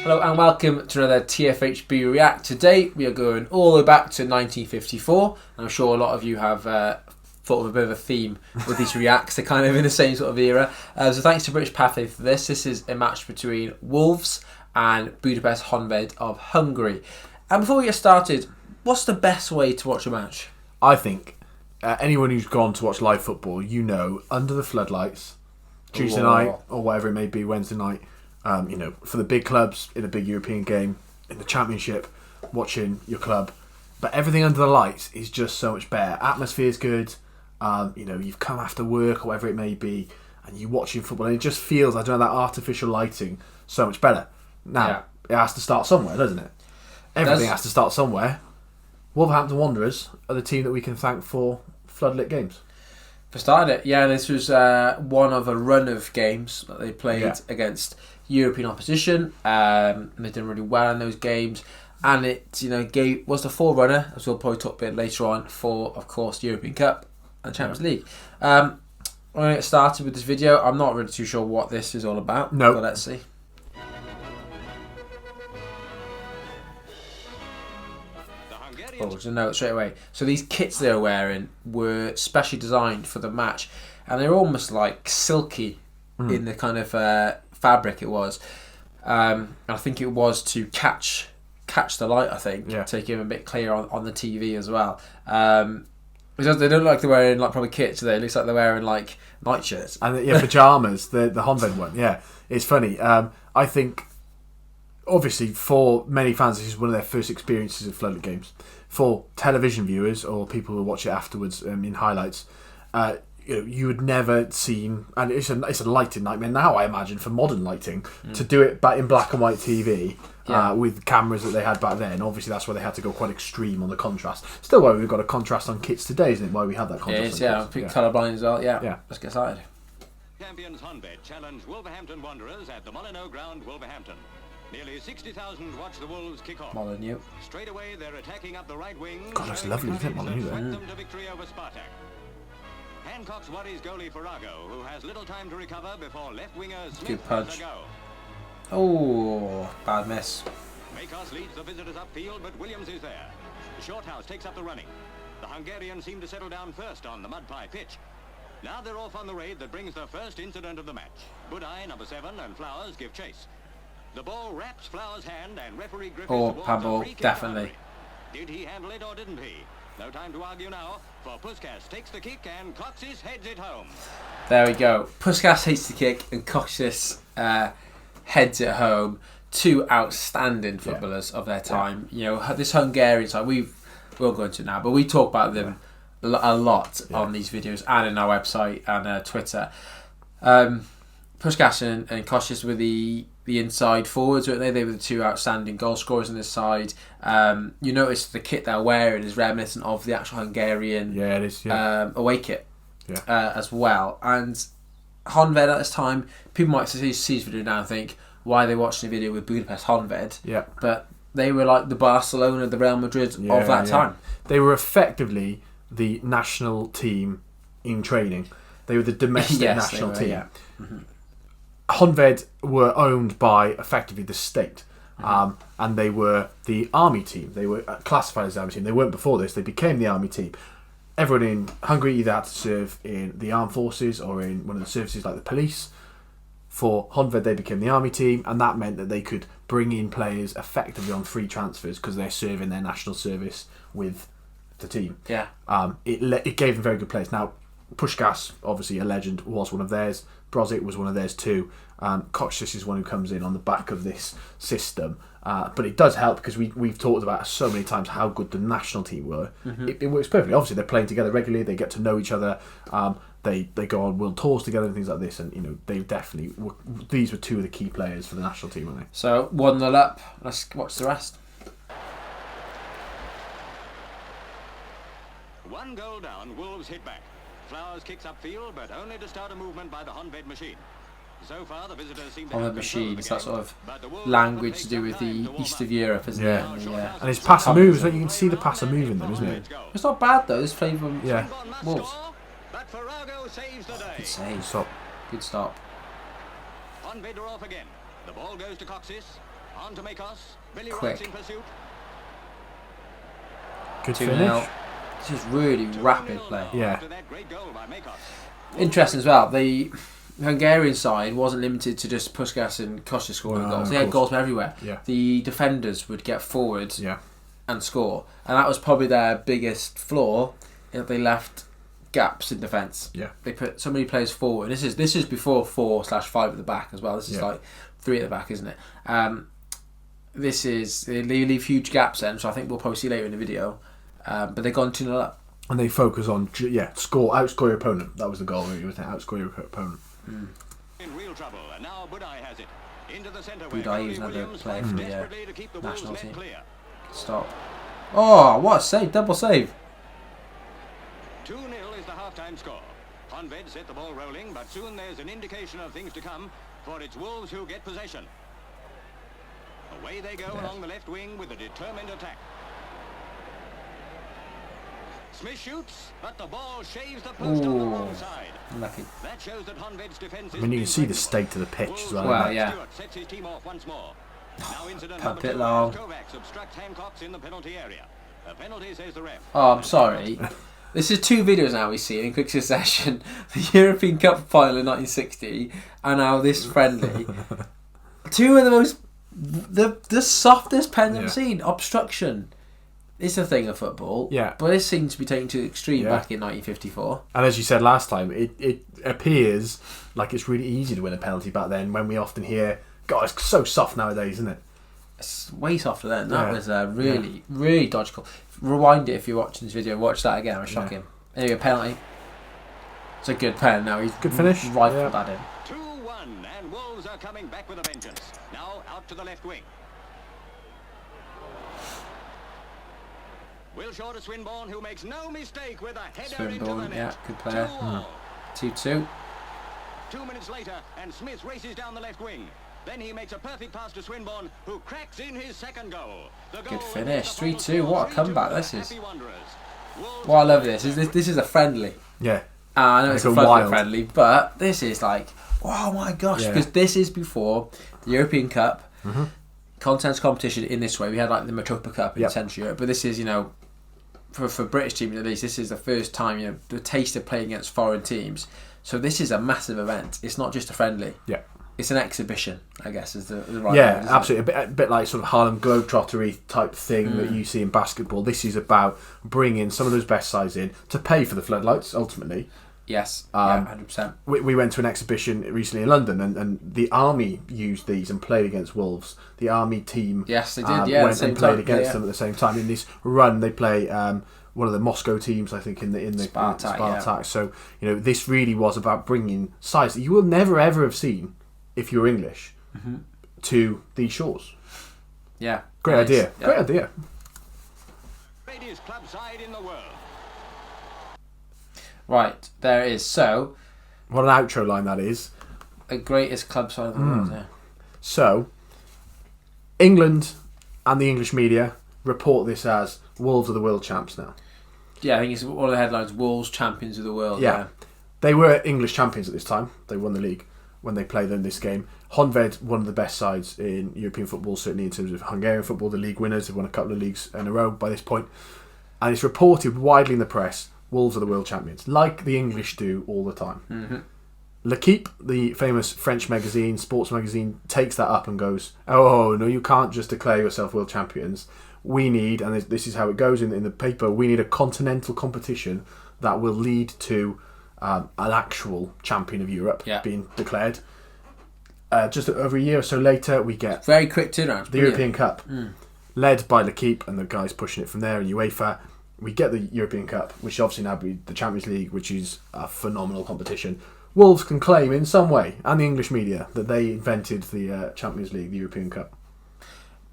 Hello and welcome to another TFHB React. Today we are going all the way back to 1954. I'm sure a lot of you have thought of a bit of a theme with these reacts. They're kind of in the same sort of era. So thanks to British Pathway for this. This is a match between Wolves and Budapest Honved of Hungary. And before we get started, what's the best way to watch a match? I think anyone who's gone to watch live football, you know, under the floodlights, Tuesday night or whatever it may be, Wednesday night, for the big clubs in a big European game, in the Championship, watching your club. But everything under the lights is just so much better. Atmosphere's good. You've come after work or whatever it may be, and you're watching football, and it just feels, I don't know, that artificial lighting so much better. Now, It has to start somewhere, doesn't it? Everything has to start somewhere. Wolverhampton Wanderers are the team that we can thank for floodlit games. For starting it, this was one of a run of games that they played against European opposition. And they did really well in those games, and it was the forerunner, as we'll probably talk a bit later on, for, of course, the European Cup and Champions League. I'm going to get started with this video. I'm not really too sure what this is all about. No. But let's see. Oh, just a note straight away. So these kits they were wearing were specially designed for the match, and they're almost like silky in the kind of fabric it was. I think it was to catch the light, I think, to make it a bit clearer on the TV as well. Because they don't look like they're wearing like proper kits, do they? It looks like they're wearing like night shirts. And pyjamas, the Honved one. Yeah, it's funny. I think, obviously, for many fans, this is one of their first experiences of floodlit games. For television viewers or people who watch it afterwards in highlights, you would never seen, and it's a lighting nightmare now, I imagine, for modern lighting, to do it back in black and white TV with cameras that they had back then. Obviously, that's why they had to go quite extreme on the contrast. Still, why we've got a contrast on kits today, isn't it? Why we have that contrast? I'm pretty colourblind as well. Yeah, let's get started. Champions Honved challenge Wolverhampton Wanderers at the Molineux ground, Wolverhampton. Nearly 60,000 watch the Wolves kick off. Molineux. Straight away, they're attacking up the right wing. God, that's lovely, isn't it, Molineux? Them to victory over Spartak. Hancock's worries goalie Farrago, who has little time to recover before left winger Smith has a go. Oh, bad miss. Makos leads the visitors upfield, but Williams is there. Shorthouse takes up the running. The Hungarians seem to settle down first on the mud pie pitch. Now they're off on the raid that brings the first incident of the match. Budai, number 7, and Flowers give chase. The ball wraps Flowers' hand, and referee Griffiths handball, definitely. Did he handle it or didn't he? No time to argue now, for Puskas takes the kick and Coxis heads it home. There we go. Puskas takes the kick and Coxis heads it home. Two outstanding footballers of their time. This Hungarian side, we'll go into it now, but we talk about them a lot on these videos and in our website and Twitter. Puskas and Coxis were the inside forwards, weren't they? They were the two outstanding goal scorers on this side. You notice the kit they're wearing is reminiscent of the actual Hungarian away kit as well. And Honved at this time, people might see this video now and think, why are they watching a video with Budapest Honved? Yeah. But they were like the Barcelona, the Real Madrid of that time. They were effectively the national team in training. They were the domestic national team. Yeah. Mm-hmm. Honved were owned by effectively the state, and they were the army team. They were classified as the army team. They weren't before this. They became the army team. Everyone in Hungary either had to serve in the armed forces or in one of the services like the police. For Honved, they became the army team, and that meant that they could bring in players effectively on free transfers because they're serving their national service with the team. Yeah. It gave them very good players. Now, Puskas, obviously a legend, was one of theirs. Brozic was one of theirs too. Coxis is one who comes in on the back of this system. But it does help because we've talked about so many times how good the national team were. Mm-hmm. It works perfectly. Obviously, they're playing together regularly. They get to know each other. They go on world tours together and things like this. And they definitely these were two of the key players for the national team, weren't they? So 1-0 up. Let's watch the rest. One goal down. Wolves hit back. Flowers kicks upfield, but only to start a movement by the Honved machine. So far, the visitors seem to have machine. It's that sort of language to do with the east of Europe, isn't it? And his passer moves. You can see the passer moving them, isn't it? It's not bad though. This play from Wolves. But Farrago saves the day. Good save. Good stop. Honved are off again. The ball goes to Coxis. On to Makos. Billy Quick. Wright's in pursuit. Good 2-0. finish. This is really rapid 2-0 play. now Yeah. after that great goal by Makos. Interesting as well. The Hungarian side wasn't limited to just Puskas and Costa scoring No, goals. of They had course. goals from everywhere. Yeah. The defenders would get forward Yeah. and score, and that was probably their biggest flaw. If they left gaps in defence, Yeah. they put so many players forward. This is before 4/5 at the back as well. This is Yeah. like 3 at the back, isn't it? They leave huge gaps then, so I think we'll probably see later in the video. But they've gone 2-0 up. And they focus on outscore your opponent. That was the goal. Really, wasn't it? Outscore your opponent. In real trouble, and now Budai has it. Into the centre Budai is another player for the desperately to keep the national Wolves net team. clear. Stop. Oh, what a save! Double save. 2-0 is the half-time score. Honved set the ball rolling, but soon there's an indication of things to come, for it's Wolves who get possession. Away they go along the left wing with a determined attack. Smith shoots, but the ball shaves the post on the wrong side. Unlucky. That shows that Honved's defence I mean, you can see the state of the pitch as well. Well, isn't it? yeah. Stewart sets his team off once more. Now incident Cut number bit 2 long. as Kovacs obstructs Hancock's in the penalty area. A penalty, says the ref. Oh, I'm sorry. This is 2 videos now we've seen in quick succession. The European Cup final in 1960 and now this friendly. 2 of the most... The softest pens I've seen. Obstruction. It's a thing of football. Yeah. But it seems to be taken to the extreme Yeah. back in 1954. And as you said last time, it appears like it's really easy to win a penalty back then, when we often hear, God, it's so soft nowadays, isn't it? It's way softer then. That Yeah. was really, really dodgical. Rewind it if you're watching this video. Watch that again. It was shocking. Anyway, penalty. It's a good pen now. He's Good finish. rifled that in. 2-1, and Wolves are coming back with a vengeance. Now out to the left wing. Wilshaw to Swinburne, who makes no mistake with a header into the Swinburne, net. yeah, good player. 2-2. 2-2. 2 minutes later, and Smith races down the left wing. Then he makes a perfect pass to Swinburne, who cracks in his second goal. The goal Good finish. against the final 3-2. score, What a 3-2 comeback for this the is. Happy Wanderers. Wolves Well, I love this. This is a friendly. Yeah. I know it's a Like a floodlight wild. friendly, but this is like, oh my gosh, Yeah. because this is before the European Cup. Contents competition in this way. We had like the Matopa Cup in Central Europe, but this is, for British teams at least, this is the first time, the taste of playing against foreign teams. So this is a massive event. It's not just a friendly. Yeah. It's an exhibition, I guess, is the right Yeah, word, isn't it? absolutely. A bit like sort of Harlem Globetrottery type thing that you see in basketball. This is about bringing some of those best sides in to pay for the floodlights, ultimately. Yes, 100%. We went to an exhibition recently in London, and the Army used these and played against Wolves. The Army team Yes, they did, yeah, at went the same and played time, against yeah. them at the same time. In this run, they play one of the Moscow teams, I think, in the Spartak, Spartak. So, this really was about bringing sides that you will never, ever have seen if you're English to these shores. Yeah. Great nice. idea. Yeah. Great idea. greatest club side in the world. Right, there it is. So, What an outro line that is. the greatest club side in the world, yeah. So, England and the English media report this as Wolves are the world champs now. Yeah, I think it's one of the headlines, Wolves champions of the world. Yeah. They were English champions at this time. They won the league when they played in this game. Honved, one of the best sides in European football, certainly in terms of Hungarian football, the league winners. They've won a couple of leagues in a row by this point. And it's reported widely in the press, Wolves are the world champions, like the English do all the time. Mm-hmm. L'Équipe, the famous French magazine, sports magazine, takes that up and goes, oh, no, you can't just declare yourself world champions. We need, and this is how it goes in the paper, we need a continental competition that will lead to an actual champion of Europe being declared. Just over a year or so later, we get Very quick turnaround. the European Cup, led by L'Équipe and the guys pushing it from there, and UEFA. We get the European Cup, which obviously now be the Champions League, which is a phenomenal competition. Wolves can claim in some way, and the English media, that they invented the Champions League, the European Cup.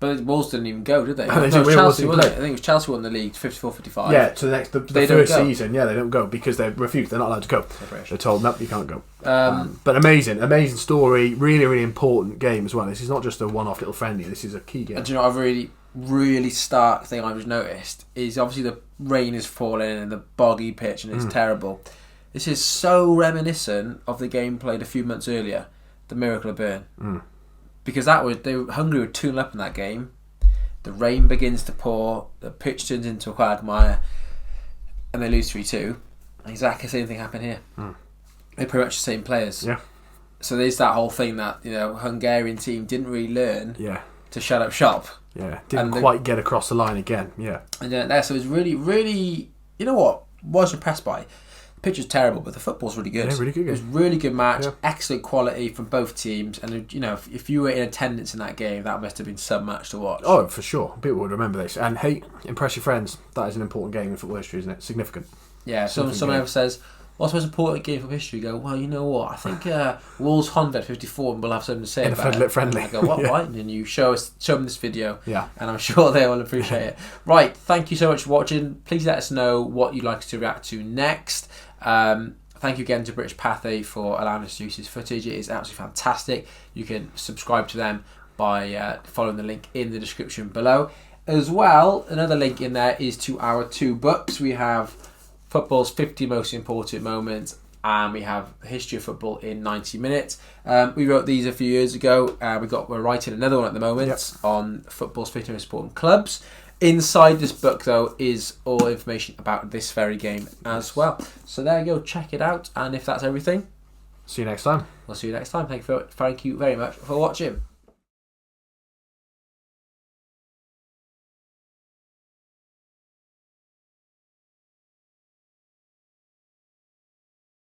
But Wolves didn't even go, did they? And they No, said, it was "Where Chelsea, was wasn't he it? I think it was Chelsea won the league 54-55. Yeah, to the They don't first go. season, they don't go because they're refused. They're not allowed to go. British. They're told, no, you can't go. But amazing story, really, really important game as well. This is not just a one-off little friendly. This is a key game. And do you know what a really stark thing I've just noticed is obviously the rain is falling and the boggy pitch and it's terrible. This is so reminiscent of the game played a few months earlier, the Miracle of Bern. because Hungary were 2-0 up in that game. The rain begins to pour, the pitch turns into a quagmire, and they lose 3-2. Exactly the same thing happened here. They're pretty much the same players. Yeah. So there's that whole thing that Hungarian team didn't really learn Yeah. to shut up shop. Yeah. Didn't quite get across the line again. Yeah. And so it was really, really, you know what? Was impressed by. The pitch was terrible, but the football's really good. Yeah, really good. It was a really good match. Yeah. Excellent quality from both teams. And if you were in attendance in that game, that must have been some match to watch. Oh, for sure. People would remember this. And hey, impress your friends. That is an important game in football history, isn't it? Significant. Yeah. Someone ever says, "What's the most important game for history?" You go, "Well, you know what? I think Wolves Honved 54 will have something to say about it." Friendly. And I go, "What? Yeah. Why?" And you show them this video. Yeah. And I'm sure they will appreciate it. Right. Thank you so much for watching. Please let us know what you'd like us to react to next. Thank you again to British Pathé for allowing us to use this footage. It is absolutely fantastic. You can subscribe to them by following the link in the description below. As well, another link in there is to our 2 books. We have Football's 50 Most Important Moments, and we have the History of Football in 90 Minutes. We wrote these a few years ago. We're writing another one at the moment on Football's 50 Most Important Clubs. Inside this book, though, is all information about this very game as well. So there you go, check it out. And if that's everything, See you next time. we'll see you next time. Thank you very much for watching.